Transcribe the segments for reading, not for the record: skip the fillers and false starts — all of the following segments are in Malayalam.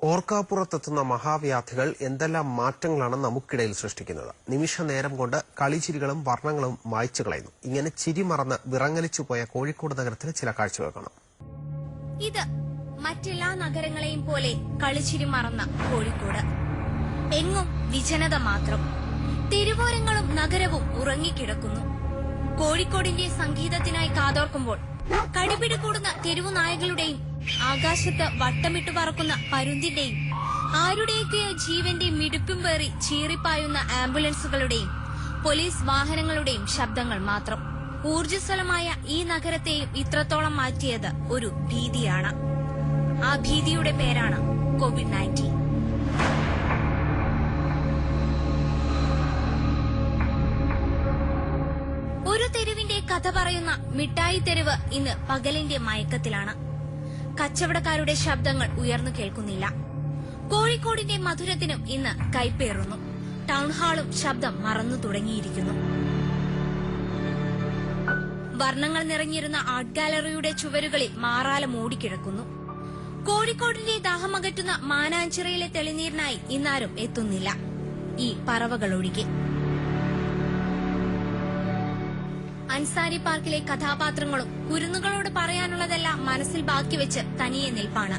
ഓർക്കാപ്പുറത്തെത്തുന്ന മഹാവ്യാധികൾ എന്തെല്ലാം മാറ്റങ്ങളാണ് നമുക്കിടയിൽ സൃഷ്ടിക്കുന്നത്. നിമിഷ നേരം കൊണ്ട് കളിച്ചിരികളും വർണ്ണങ്ങളും മായ്ച്ചു കളയുന്നു. ഇങ്ങനെ ചിരി മറന്ന് വിറങ്ങലിച്ചു പോയ കോഴിക്കോട് നഗരത്തിലെ ചില കാഴ്ചകൾ കാണാം. ഇത് മറ്റെല്ലാ നഗരങ്ങളെയും പോലെ കളിച്ചിരി മറന്ന കോഴിക്കോട്. എങ്ങും വിജനത മാത്രം. തെരുവോരങ്ങളും നഗരവും ഉറങ്ങിക്കിടക്കുന്നു. കോഴിക്കോടിന്റെ സംഗീതത്തിനായി കാതോർക്കുമ്പോൾ കടിപിടികൂടുന്ന തെരുവു നായകളുടെയും ആകാശത്ത് വട്ടമിട്ടു പറക്കുന്ന പരുന്തിന്റെയും ആരുടെയൊക്കെ ജീവന്റെ മിടുക്കും പേറി ചീറിപ്പായുന്ന ആംബുലൻസുകളുടെയും പോലീസ് വാഹനങ്ങളുടെയും ശബ്ദങ്ങൾ മാത്രം. ഊർജ്ജസ്വലമായ ഈ നഗരത്തെയും ഇത്രത്തോളം മാറ്റിയത് ഒരു ഭീതിയാണ്. ആ ഭീതിയുടെ പേരാണ് COVID-19. ഒരു തെരുവിന്റെ കഥ പറയുന്ന മിഠായി തെരുവ് ഇന്ന് പകലിന്റെ മയക്കത്തിലാണ്. കച്ചവടക്കാരുടെ ശബ്ദങ്ങൾ ഉയർന്നു കേൾക്കുന്നില്ല. കോഴിക്കോടിന്റെ മധുരത്തിനും ഇന്ന് കൈപ്പേറുന്നു. ടൗൺഹാളും ശബ്ദം മറന്നു തുടങ്ങിയിരിക്കുന്നു. വർണ്ണങ്ങൾ നിറഞ്ഞിരുന്ന ആർട്ട് ഗാലറിയുടെ ചുവരുകളിൽ മാറാല മൂടിക്കിടക്കുന്നു. കോഴിക്കോടിന്റെ ദാഹമകറ്റുന്ന മാനാഞ്ചിറയിലെ തെളിനീരിനായി ഇന്നാരും എത്തുന്നില്ല, ഈ പറവകളൊഴികെ. അൻസാരി പാർക്കിലെ കഥാപാത്രങ്ങളും കുരുന്നുകളോട് പറയാനുള്ളതെല്ലാം മനസ്സിൽ ബാക്കി വെച്ച് തനിയെ നിൽപ്പാണ്,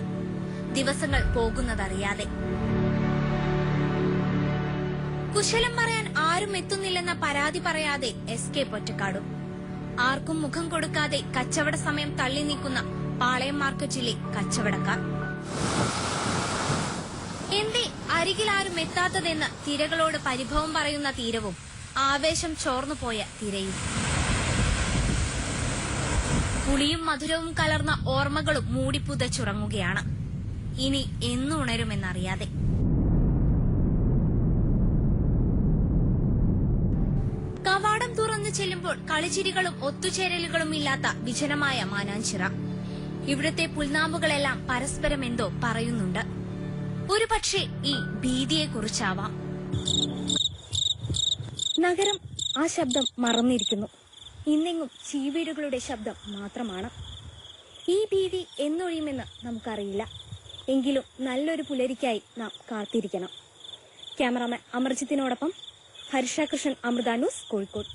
ദിവസങ്ങൾ പോകുന്നതറിയാതെ. കുശലം പറയാൻ ആരും എത്തുന്നില്ലെന്ന പരാതി പറയാതെ എസ്കേപ്പ് ഒറ്റക്കാടും. ആർക്കും മുഖം കൊടുക്കാതെ കച്ചവട സമയം തള്ളി നീക്കുന്ന പാളയം മാർക്കറ്റിലെ കച്ചവടക്കാർ. എന്തേ അരികിലാരും എത്താത്തതെന്ന് തിരകളോട് പരിഭവം പറയുന്ന തീരവും ആവേശം ചോർന്നുപോയ തിരയും. പുളിയും മധുരവും കലർന്ന ഓർമ്മകളും മൂടിപ്പുതച്ചുറങ്ങുകയാണ്, ഇനി എന്നുണരുമെന്നറിയാതെ. കവാടം തുറന്നു ചെല്ലുമ്പോൾ കളിച്ചിരികളും ഒത്തുചേരലുകളും ഇല്ലാത്ത വിജനമായ മാനാഞ്ചിറ. ഇവിടുത്തെ പുൽനാമ്പുകളെല്ലാം പരസ്പരം എന്തോ പറയുന്നുണ്ട്. ഒരുപക്ഷെ ഈ ഭീതിയെക്കുറിച്ചാവാം. നഗരം ആ ശബ്ദം മറന്നിരിക്കുന്നു. ഇന്നെങ്ങും ചീവീടുകളുടെ ശബ്ദം മാത്രമാണ്. ഈ ഭീതി എന്നൊഴിയുമെന്ന് നമുക്കറിയില്ല. എങ്കിലും നല്ലൊരു പുലരിക്കായി നാം കാത്തിരിക്കണം. ക്യാമറാമാൻ അമർജിത്തിനോടൊപ്പം ഹർഷ കൃഷ്ണൻ, അമൃത ന്യൂസ്, കോഴിക്കോട്.